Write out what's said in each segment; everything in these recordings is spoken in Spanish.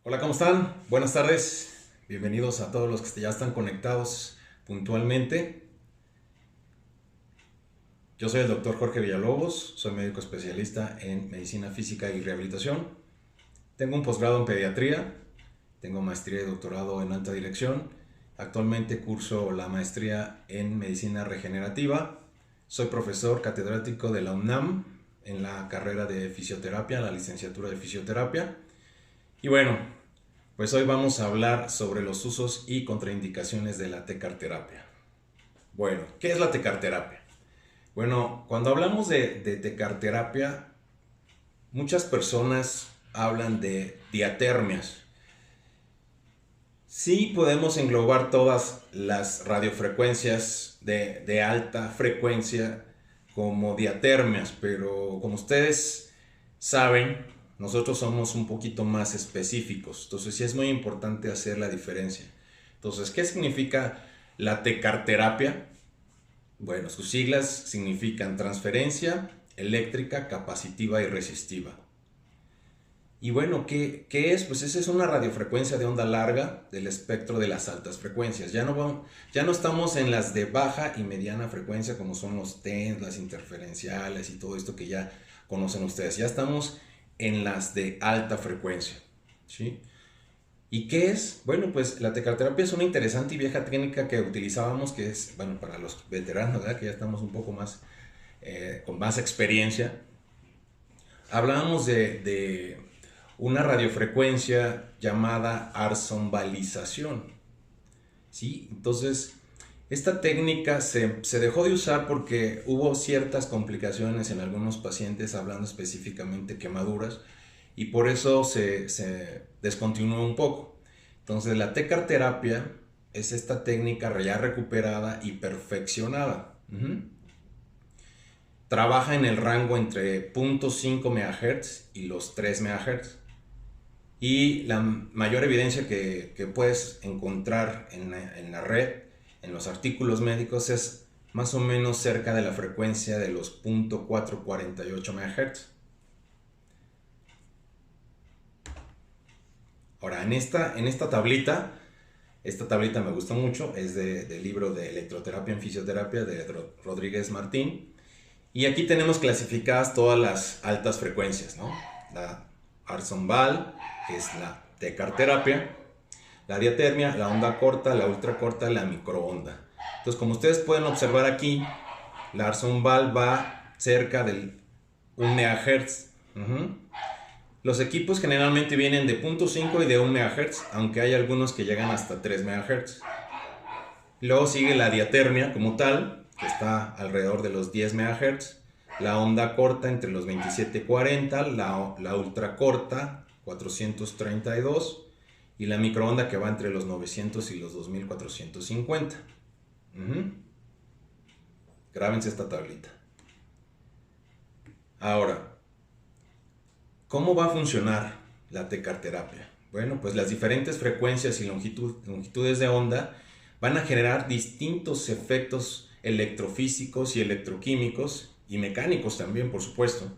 Hola, ¿cómo están? Buenas tardes. Bienvenidos a todos los que ya están conectados puntualmente. Yo soy el doctor Jorge Villalobos, soy médico especialista en medicina física y rehabilitación. Tengo un posgrado en pediatría, tengo maestría y doctorado en alta dirección. Actualmente curso la maestría en medicina regenerativa. Soy profesor catedrático de la UNAM en la carrera de fisioterapia, la licenciatura de fisioterapia. Y bueno, pues hoy vamos a hablar sobre los usos y contraindicaciones de la tecarterapia. Bueno, ¿qué es la tecarterapia? Bueno, cuando hablamos de tecarterapia, muchas personas hablan de diatermias. Sí podemos englobar todas las radiofrecuencias de alta frecuencia como diatermias, pero como ustedes saben, nosotros somos un poquito más específicos. Entonces sí es muy importante hacer la diferencia. Entonces, ¿qué significa la tecarterapia? Bueno, sus siglas significan transferencia eléctrica, capacitiva y resistiva. Y bueno, ¿qué es? Pues esa es una radiofrecuencia de onda larga del espectro de las altas frecuencias. Ya no estamos en las de baja y mediana frecuencia como son los TENS, las interferenciales y todo esto que ya conocen ustedes. Ya estamos en las de alta frecuencia. ¿Sí? ¿Y qué es? Bueno, pues la tecarterapia es una interesante y vieja técnica que utilizábamos, que es, bueno, para los veteranos, ¿verdad? Que ya estamos un poco más, con más experiencia. Hablábamos de una radiofrecuencia llamada arzombalización. ¿Sí? Entonces, esta técnica se dejó de usar porque hubo ciertas complicaciones en algunos pacientes, hablando específicamente quemaduras, y por eso se descontinuó un poco. Entonces, la tecarterapia es esta técnica ya recuperada y perfeccionada. Trabaja en el rango entre 0.5 MHz y los 3 MHz. Y la mayor evidencia que puedes encontrar en la red, en los artículos médicos, es más o menos cerca de la frecuencia de los 0.448 MHz. Ahora, en esta esta tablita me gusta mucho, es del libro de Electroterapia en Fisioterapia de Rodríguez Martín. Y aquí tenemos clasificadas todas las altas frecuencias, ¿no? La Arzombal, que es la tecarterapia, la diatermia, la onda corta, la ultracorta, la microonda. Entonces, como ustedes pueden observar aquí, la Arzombal va cerca del 1 MHz. Los equipos generalmente vienen de 0.5 y de 1 MHz, aunque hay algunos que llegan hasta 3 MHz. Luego sigue la diatermia como tal, que está alrededor de los 10 MHz. La onda corta entre los 27 y 40, la ultracorta 432 y la microonda que va entre los 900 y los 2450. Grábense esta tablita. Ahora, ¿cómo va a funcionar la tecarterapia? Bueno, pues las diferentes frecuencias y longitudes de onda van a generar distintos efectos electrofísicos y electroquímicos y mecánicos también, por supuesto.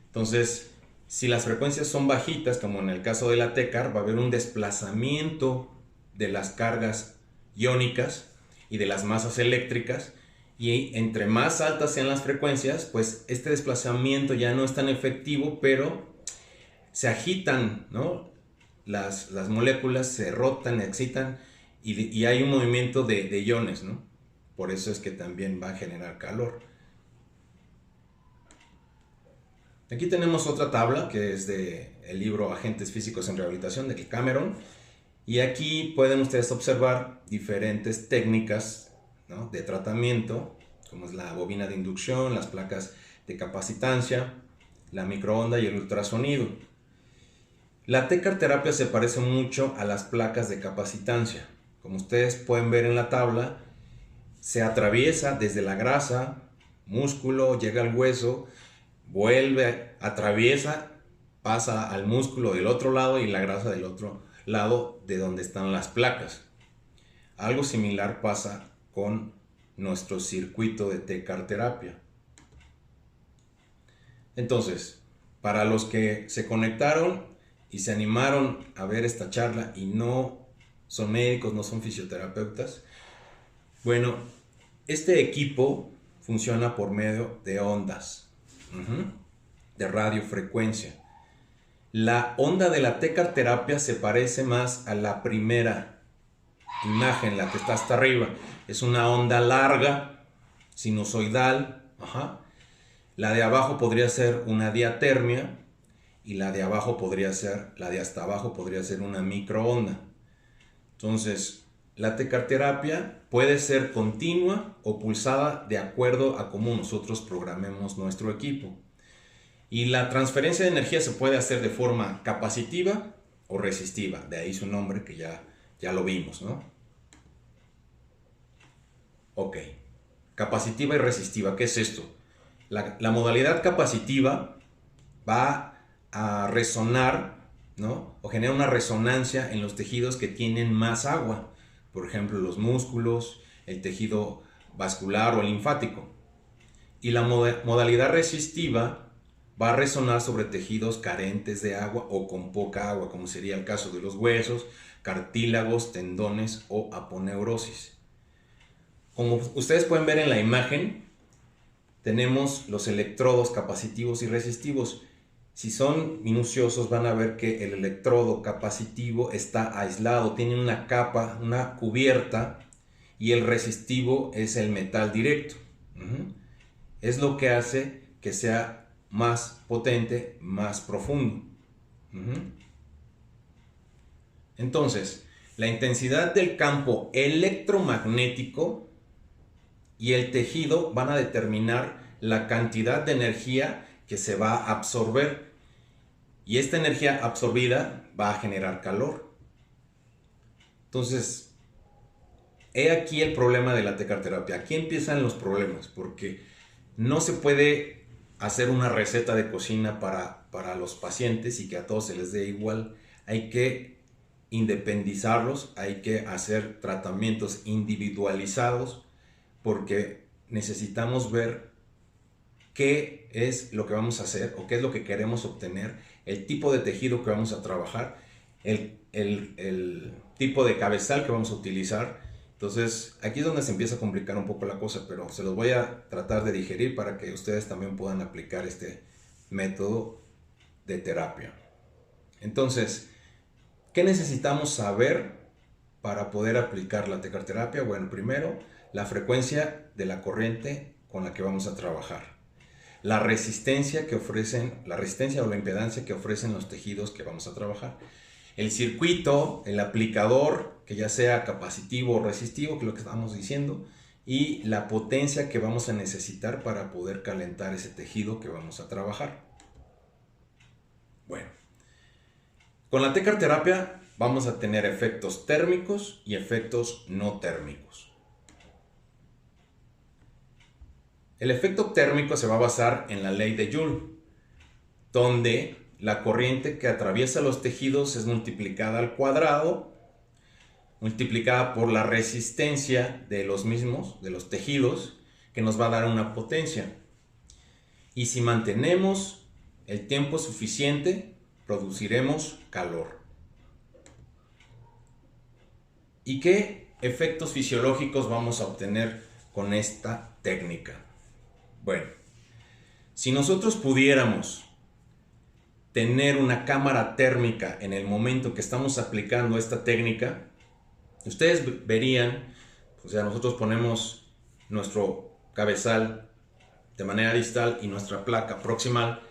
Entonces, si las frecuencias son bajitas, como en el caso de la tecar, va a haber un desplazamiento de las cargas iónicas y de las masas eléctricas, y entre más altas sean las frecuencias, pues este desplazamiento ya no es tan efectivo, pero se agitan, ¿no? Las moléculas se rotan, excitan y hay un movimiento de iones, ¿no? Por eso es que también va a generar calor. Aquí tenemos otra tabla que es del libro Agentes Físicos en Rehabilitación de Cameron. Y aquí pueden ustedes observar diferentes técnicas, ¿no?, de tratamiento, como es la bobina de inducción, las placas de capacitancia, la microonda y el ultrasonido. La tecarterapia se parece mucho a las placas de capacitancia. Como ustedes pueden ver en la tabla, se atraviesa desde la grasa, músculo, llega al hueso, vuelve, atraviesa, pasa al músculo del otro lado y la grasa del otro lado de donde están las placas. Algo similar pasa con nuestro circuito de tecarterapia. Entonces, para los que se conectaron y se animaron a ver esta charla y no son médicos, no son fisioterapeutas, bueno, este equipo funciona por medio de ondas, de radiofrecuencia. La onda de la tecarterapia se parece más a la primera imagen, la que está hasta arriba. Es una onda larga, sinusoidal. La de abajo podría ser una diatermia y la de abajo podría ser, la de hasta abajo podría ser una microonda. Entonces, la tecarterapia puede ser continua o pulsada de acuerdo a cómo nosotros programemos nuestro equipo. Y la transferencia de energía se puede hacer de forma capacitiva o resistiva. De ahí su nombre que ya lo vimos, ¿no? Ok. Capacitiva y resistiva. ¿Qué es esto? La modalidad capacitiva va a resonar, ¿no? O genera una resonancia en los tejidos que tienen más agua. Por ejemplo, los músculos, el tejido vascular o linfático. Y la modalidad resistiva va a resonar sobre tejidos carentes de agua o con poca agua, como sería el caso de los huesos, cartílagos, tendones o aponeurosis. Como ustedes pueden ver en la imagen, tenemos los electrodos capacitivos y resistivos. Si son minuciosos van a ver que el electrodo capacitivo está aislado, tiene una capa, una cubierta, y el resistivo es el metal directo. Es lo que hace que sea más potente, más profundo. Entonces, la intensidad del campo electromagnético y el tejido van a determinar la cantidad de energía que se va a absorber. Y esta energía absorbida va a generar calor. Entonces, he aquí el problema de la tecarterapia. Aquí empiezan los problemas, porque no se puede hacer una receta de cocina para los pacientes y que a todos se les dé igual. Hay que independizarlos, hay que hacer tratamientos individualizados, porque necesitamos ver qué es lo que vamos a hacer o qué es lo que queremos obtener, el tipo de tejido que vamos a trabajar, el tipo de cabezal que vamos a utilizar. Entonces, aquí es donde se empieza a complicar un poco la cosa, pero se los voy a tratar de digerir para que ustedes también puedan aplicar este método de terapia. Entonces, ¿qué necesitamos saber para poder aplicar la tecarterapia? Bueno, primero, la frecuencia de la corriente con la que vamos a trabajar. La resistencia o la impedancia que ofrecen los tejidos que vamos a trabajar. El circuito, el aplicador, que ya sea capacitivo o resistivo, que es lo que estamos diciendo, y la potencia que vamos a necesitar para poder calentar ese tejido que vamos a trabajar. Bueno, con la tecarterapia vamos a tener efectos térmicos y efectos no térmicos. El efecto térmico se va a basar en la ley de Joule, donde la corriente que atraviesa los tejidos es multiplicada al cuadrado, multiplicada por la resistencia de los mismos, de los tejidos, que nos va a dar una potencia. Y si mantenemos el tiempo suficiente, produciremos calor. ¿Y qué efectos fisiológicos vamos a obtener con esta técnica? Bueno, si nosotros pudiéramos tener una cámara térmica en el momento que estamos aplicando esta técnica, ustedes verían, o sea, nosotros ponemos nuestro cabezal de manera distal y nuestra placa proximal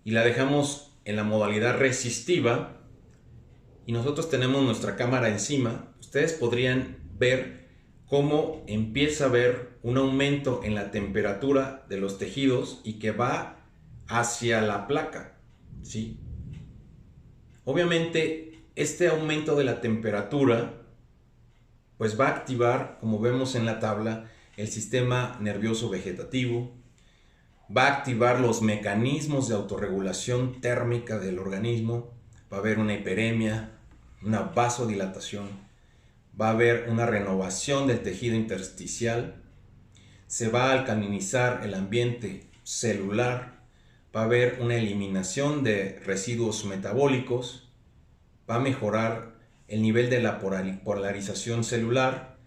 y la dejamos en la modalidad resistiva y nosotros tenemos nuestra cámara encima. Ustedes podrían ver cómo empieza a haber un aumento en la temperatura de los tejidos y que va hacia la placa, ¿sí? Obviamente, este aumento de la temperatura pues va a activar, como vemos en la tabla, el sistema nervioso vegetativo, va a activar los mecanismos de autorregulación térmica del organismo, va a haber una hiperemia, una vasodilatación, va a haber una renovación del tejido intersticial, se va a alcalinizar el ambiente celular, va a haber una eliminación de residuos metabólicos, va a mejorar el nivel de la polarización celular,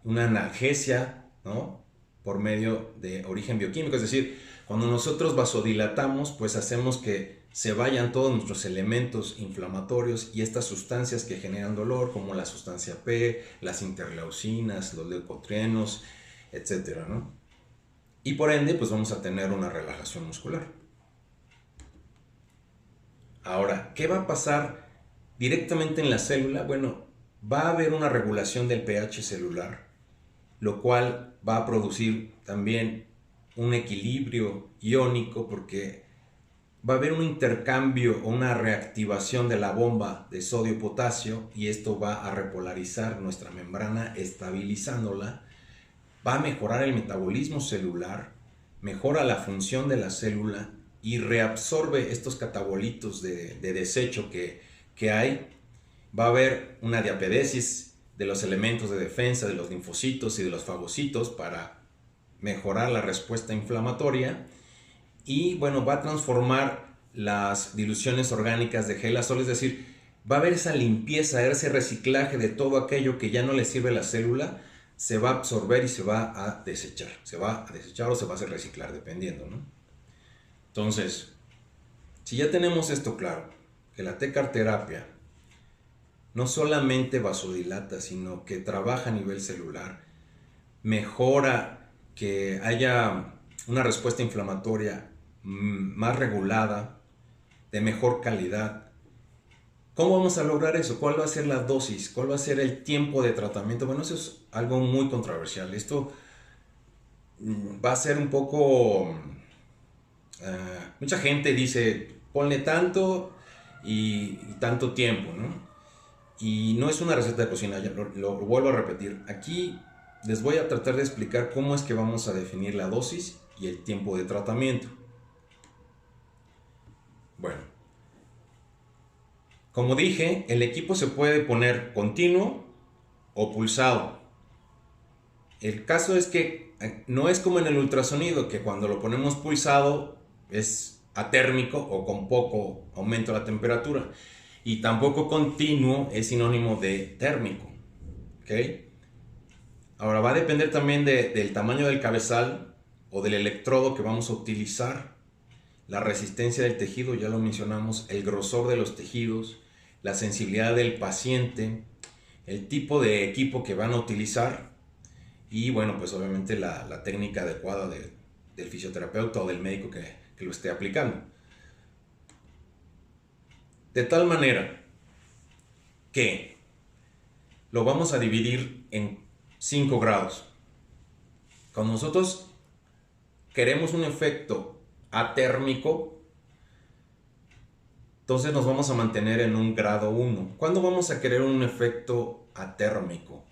una analgesia, ¿no? Por medio de origen bioquímico, es decir, cuando nosotros vasodilatamos, pues hacemos que se vayan todos nuestros elementos inflamatorios y estas sustancias que generan dolor, como la sustancia P, las interleucinas, los leucotrienos, etcétera, ¿no? Y por ende, pues vamos a tener una relajación muscular. Ahora, ¿qué va a pasar directamente en la célula? Bueno, va a haber una regulación del pH celular, lo cual va a producir también un equilibrio iónico, porque va a haber un intercambio o una reactivación de la bomba de sodio-potasio, y esto va a repolarizar nuestra membrana, estabilizándola, va a mejorar el metabolismo celular, mejora la función de la célula y reabsorbe estos catabolitos de desecho que hay. Va a haber una diapedesis de los elementos de defensa, de los linfocitos y de los fagocitos, para mejorar la respuesta inflamatoria. Y bueno, va a transformar las diluciones orgánicas de gelazol, es decir, va a haber esa limpieza, ese reciclaje de todo aquello que ya no le sirve a la célula, se va a absorber y se va a desechar. Se va a desechar o se va a hacer reciclar, dependiendo, ¿no? Entonces, si ya tenemos esto claro, que la T-CAR terapia no solamente vasodilata, sino que trabaja a nivel celular, mejora que haya una respuesta inflamatoria más regulada, de mejor calidad. ¿Cómo vamos a lograr eso? ¿Cuál va a ser la dosis? ¿Cuál va a ser el tiempo de tratamiento? Bueno, eso es algo muy controversial. Esto va a ser un poco... mucha gente dice, ponle tanto y tanto tiempo, ¿no? Y no es una receta de cocina, ya lo vuelvo a repetir. Aquí les voy a tratar de explicar cómo es que vamos a definir la dosis y el tiempo de tratamiento. Bueno, como dije, el equipo se puede poner continuo o pulsado. El caso es que no es como en el ultrasonido, que cuando lo ponemos pulsado es atérmico o con poco aumento de la temperatura. Y tampoco continuo es sinónimo de térmico. ¿Ok? Ahora va a depender también del tamaño del cabezal o del electrodo que vamos a utilizar, la resistencia del tejido, ya lo mencionamos, el grosor de los tejidos, la sensibilidad del paciente, el tipo de equipo que van a utilizar y bueno, pues obviamente la técnica adecuada del fisioterapeuta o del médico que lo esté aplicando. De tal manera que lo vamos a dividir en 5 grados. Cuando nosotros queremos un efecto atérmico, entonces nos vamos a mantener en un grado 1. ¿Cuándo vamos a querer un efecto atérmico?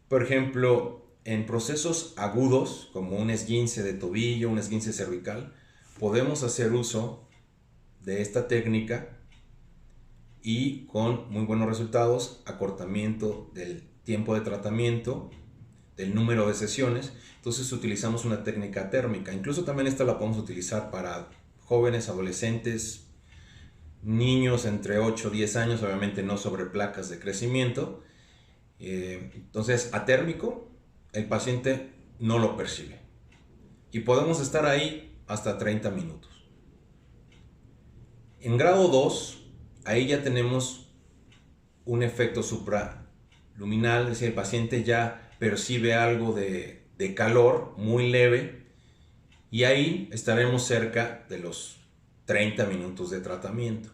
Por ejemplo, en procesos agudos, como un esguince de tobillo, un esguince cervical, podemos hacer uso de esta técnica y con muy buenos resultados, acortamiento del tiempo de tratamiento, del número de sesiones. Entonces utilizamos una técnica térmica. Incluso también esta la podemos utilizar para jóvenes, adolescentes, niños entre 8 y 10 años, obviamente no sobre placas de crecimiento. Entonces, atérmico, el paciente no lo percibe. Y podemos estar ahí hasta 30 minutos. En grado 2, ahí ya tenemos un efecto supraluminal, es decir, el paciente ya percibe algo de calor muy leve y ahí estaremos cerca de los 30 minutos de tratamiento.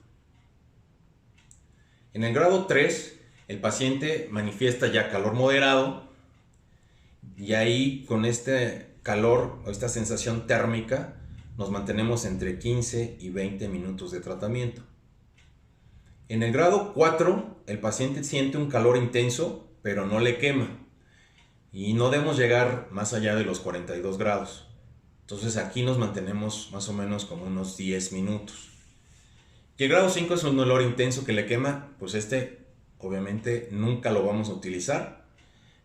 En el grado 3, el paciente manifiesta ya calor moderado y ahí con este calor o esta sensación térmica nos mantenemos entre 15 y 20 minutos de tratamiento. En el grado 4, el paciente siente un calor intenso, pero no le quema. Y no debemos llegar más allá de los 42 grados. Entonces aquí nos mantenemos más o menos como unos 10 minutos. Y el grado 5 es un dolor intenso que le quema, pues este obviamente nunca lo vamos a utilizar.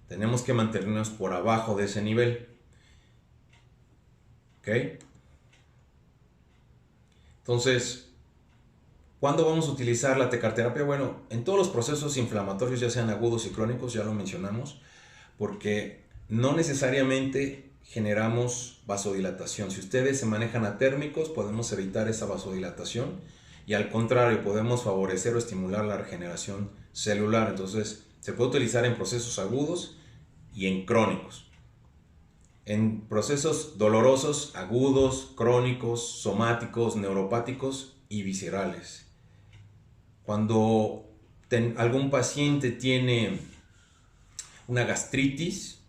Tenemos que mantenernos por abajo de ese nivel. ¿Ok? Entonces, ¿cuándo vamos a utilizar la tecarterapia? Bueno, en todos los procesos inflamatorios, ya sean agudos y crónicos, ya lo mencionamos, porque no necesariamente generamos vasodilatación. Si ustedes se manejan atérmicos, podemos evitar esa vasodilatación y al contrario, podemos favorecer o estimular la regeneración celular. Entonces, se puede utilizar en procesos agudos y en crónicos. En procesos dolorosos, agudos, crónicos, somáticos, neuropáticos y viscerales. Cuando algún paciente tiene una gastritis,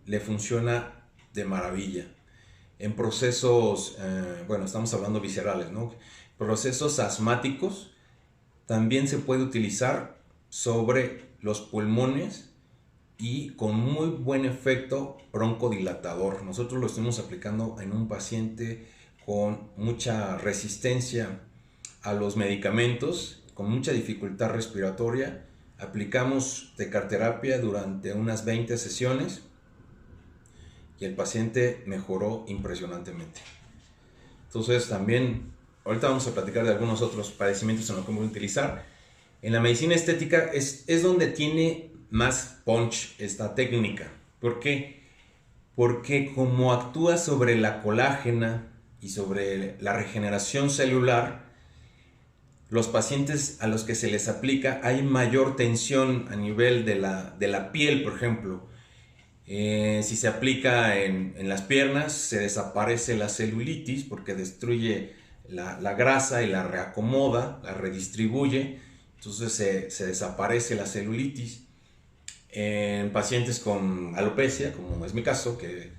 le funciona de maravilla. En procesos, bueno, estamos hablando viscerales, ¿no? Procesos asmáticos también se puede utilizar sobre los pulmones y con muy buen efecto broncodilatador. Nosotros lo estamos aplicando en un paciente con mucha resistencia a los medicamentos, con mucha dificultad respiratoria. Aplicamos tecarterapia durante unas 20 sesiones y el paciente mejoró impresionantemente. Entonces también, ahorita vamos a platicar de algunos otros padecimientos en los que podemos utilizar. En la medicina estética es donde tiene más punch esta técnica. ¿Por qué? Porque como actúa sobre la colágena y sobre la regeneración celular, los pacientes a los que se les aplica hay mayor tensión a nivel de la piel, por ejemplo. Si se aplica en las piernas, se desaparece la celulitis porque destruye la grasa y la reacomoda, la redistribuye. Entonces se desaparece la celulitis. En pacientes con alopecia, como es mi caso, que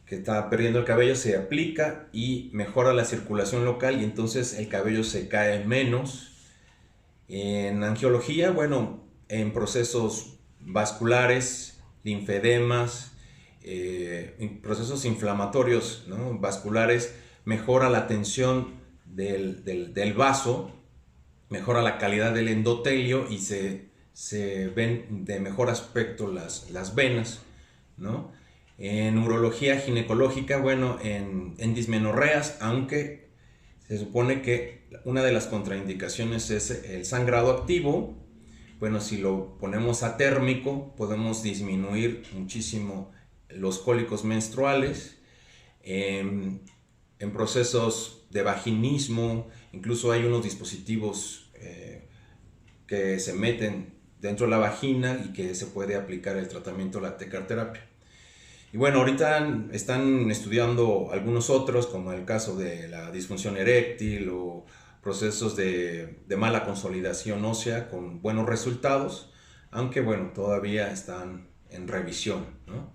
está perdiendo el cabello, se aplica y mejora la circulación local y entonces el cabello se cae menos. En angiología, bueno, en procesos vasculares, linfedemas, en procesos inflamatorios, ¿no?, vasculares, mejora la tensión del vaso, mejora la calidad del endotelio y se ven de mejor aspecto las venas, ¿no? En urología ginecológica, bueno, en dismenorreas, aunque se supone que una de las contraindicaciones es el sangrado activo, bueno, si lo ponemos atérmico, podemos disminuir muchísimo los cólicos menstruales. En procesos de vaginismo, incluso hay unos dispositivos que se meten dentro de la vagina y que se puede aplicar el tratamiento de la tecarterapia. Y bueno, ahorita están estudiando algunos otros, como el caso de la disfunción eréctil o procesos de mala consolidación ósea con buenos resultados, aunque bueno, todavía están en revisión, ¿no?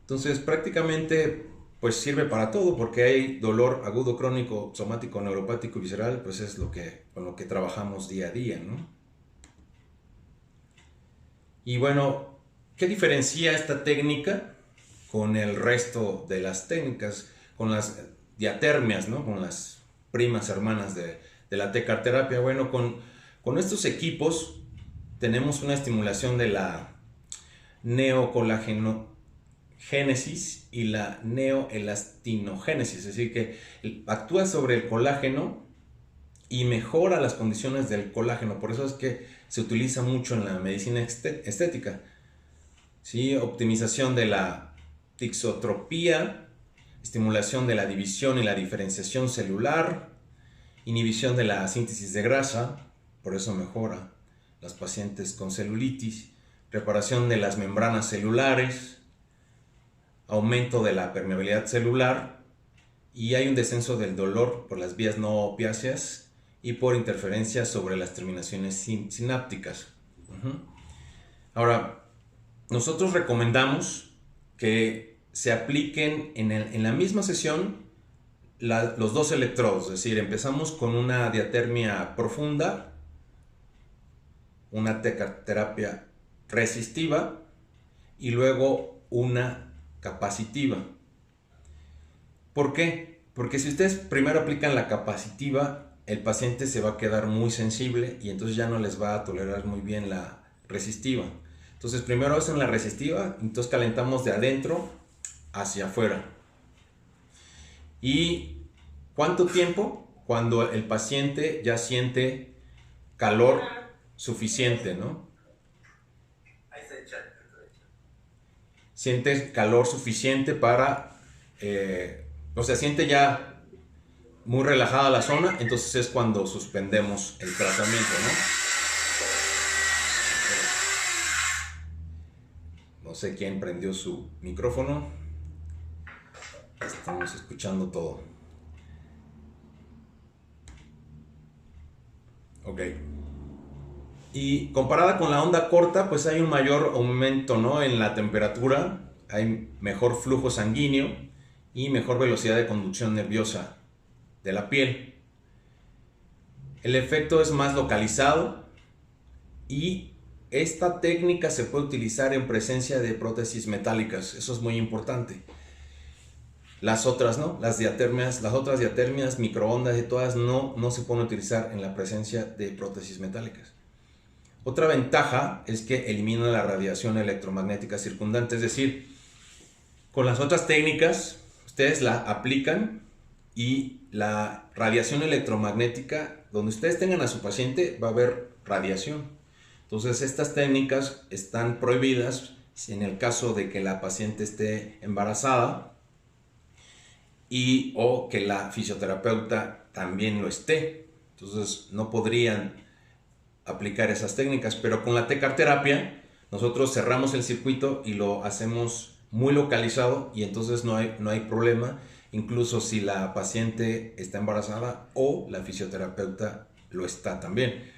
Entonces prácticamente pues sirve para todo, porque hay dolor agudo, crónico, somático, neuropático y visceral, pues es con lo que trabajamos día a día, ¿no? Y bueno, ¿qué diferencia esta técnica con el resto de las técnicas, con las diatermias, ¿no?, con las primas hermanas de la tecarterapia? Bueno, con estos equipos tenemos una estimulación de la neocolágenogénesis y la neoelastinogénesis, es decir, que actúa sobre el colágeno y mejora las condiciones del colágeno. Por eso es que se utiliza mucho en la medicina estética, ¿sí? Optimización de la tixotropía, estimulación de la división y la diferenciación celular, inhibición de la síntesis de grasa, por eso mejora las pacientes con celulitis, reparación de las membranas celulares, aumento de la permeabilidad celular, y hay un descenso del dolor por las vías no opiáceas y por interferencia sobre las terminaciones sinápticas. Ahora, nosotros recomendamos que se apliquen en la misma sesión los dos electrodos, es decir, empezamos con una diatermia profunda, una tecarterapia resistiva y luego una capacitiva. ¿Por qué? Porque si ustedes primero aplican la capacitiva, el paciente se va a quedar muy sensible y entonces ya no les va a tolerar muy bien la resistiva. Entonces primero hacen la resistiva, entonces calentamos de adentro hacia afuera. ¿Y cuánto tiempo? cuando el paciente ya siente calor suficiente, ¿no? Siente calor suficiente para, o sea, siente ya muy relajada la zona, entonces es cuando suspendemos el tratamiento, ¿no? No sé quién prendió su micrófono. Estamos escuchando todo. Ok. Y comparada con la onda corta, pues hay un mayor aumento, ¿no?, en la temperatura, hay mejor flujo sanguíneo y mejor velocidad de conducción nerviosa de la piel. El efecto es más localizado y esta técnica se puede utilizar en presencia de prótesis metálicas, eso es muy importante. Las otras no, las otras diatermias, microondas y todas no se pueden utilizar en la presencia de prótesis metálicas. Otra ventaja es que elimina la radiación electromagnética circundante, es decir, con las otras técnicas ustedes la aplican y la radiación electromagnética, donde ustedes tengan a su paciente va a haber radiación. Entonces estas técnicas están prohibidas en el caso de que la paciente esté embarazada y o que la fisioterapeuta también lo esté. Entonces no podrían aplicar esas técnicas, pero con la tecarterapia nosotros cerramos el circuito y lo hacemos muy localizado y entonces no hay problema, incluso si la paciente está embarazada o la fisioterapeuta lo está también.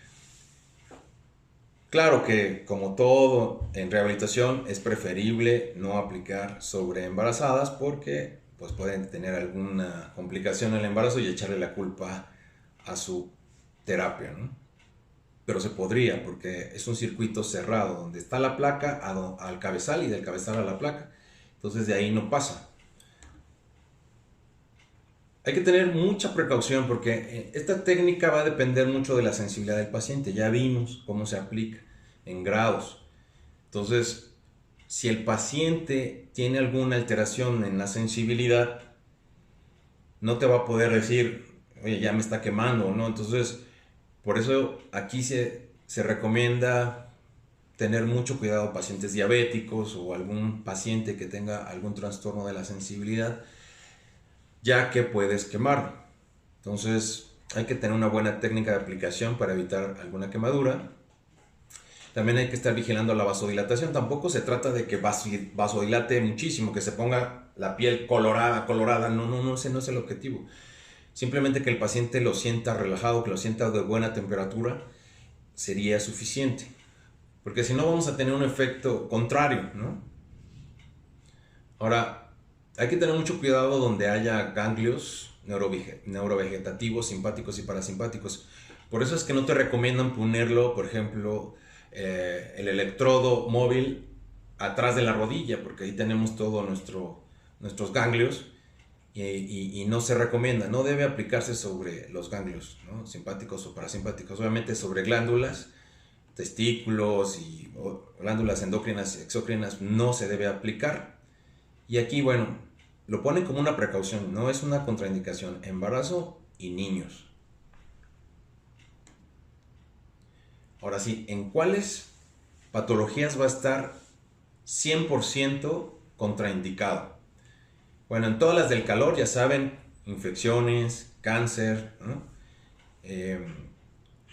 Claro que, como todo en rehabilitación, es preferible no aplicar sobre embarazadas porque pues, pueden tener alguna complicación en el embarazo y echarle la culpa a su terapia, ¿no? Pero se podría porque es un circuito cerrado donde está la placa al cabezal y del cabezal a la placa. Entonces de ahí no pasa. Hay que tener mucha precaución porque esta técnica va a depender mucho de la sensibilidad del paciente. Ya vimos cómo se aplica en grados. Entonces, si el paciente tiene alguna alteración en la sensibilidad, no te va a poder decir, oye, ya me está quemando, ¿no? Entonces, por eso aquí se recomienda tener mucho cuidado pacientes diabéticos o algún paciente que tenga algún trastorno de la sensibilidad, ya que puedes quemar. Entonces hay que tener una buena técnica de aplicación para evitar alguna quemadura. También hay que estar vigilando la vasodilatación. Tampoco se trata de que vasodilate muchísimo, que se ponga la piel colorada. No, ese no es el objetivo. Simplemente que el paciente lo sienta relajado, que lo sienta de buena temperatura, sería suficiente. Porque si no vamos a tener un efecto contrario, ¿no? Ahora, hay que tener mucho cuidado donde haya ganglios neurovegetativos, simpáticos y parasimpáticos. Por eso es que no te recomiendan ponerlo, por ejemplo, el electrodo móvil atrás de la rodilla, porque ahí tenemos todos nuestros ganglios. Y no se recomienda, no debe aplicarse sobre los ganglios, ¿no?, simpáticos o parasimpáticos, obviamente sobre glándulas, testículos y glándulas endócrinas y exócrinas no se debe aplicar. Y aquí, bueno, lo ponen como una precaución, no es una contraindicación, embarazo y niños. Ahora sí, ¿en cuáles patologías va a estar 100% contraindicado? Bueno, en todas las del calor, ya saben, infecciones, cáncer, ¿no?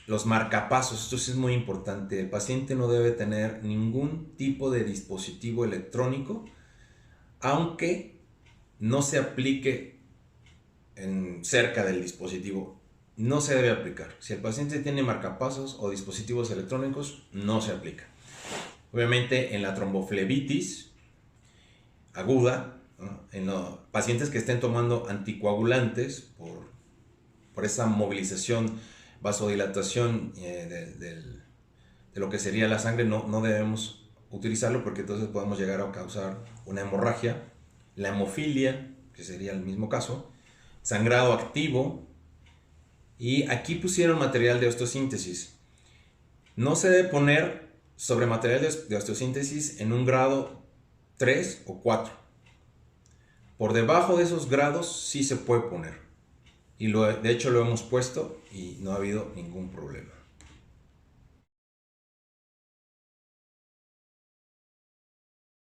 Los marcapasos, esto sí es muy importante. El paciente no debe tener ningún tipo de dispositivo electrónico, aunque no se aplique cerca del dispositivo. No se debe aplicar. Si el paciente tiene marcapasos o dispositivos electrónicos, no se aplica. Obviamente en la tromboflebitis aguda, ¿no?, en los pacientes que estén tomando anticoagulantes por esa movilización, vasodilatación de lo que sería la sangre, no debemos utilizarlo porque entonces podemos llegar a causar una hemorragia, la hemofilia, que sería el mismo caso, sangrado activo, y aquí pusieron material de osteosíntesis. No se debe poner sobre material de osteosíntesis en un grado 3 o 4. Por debajo de esos grados sí se puede poner. y de hecho lo hemos puesto y no ha habido ningún problema.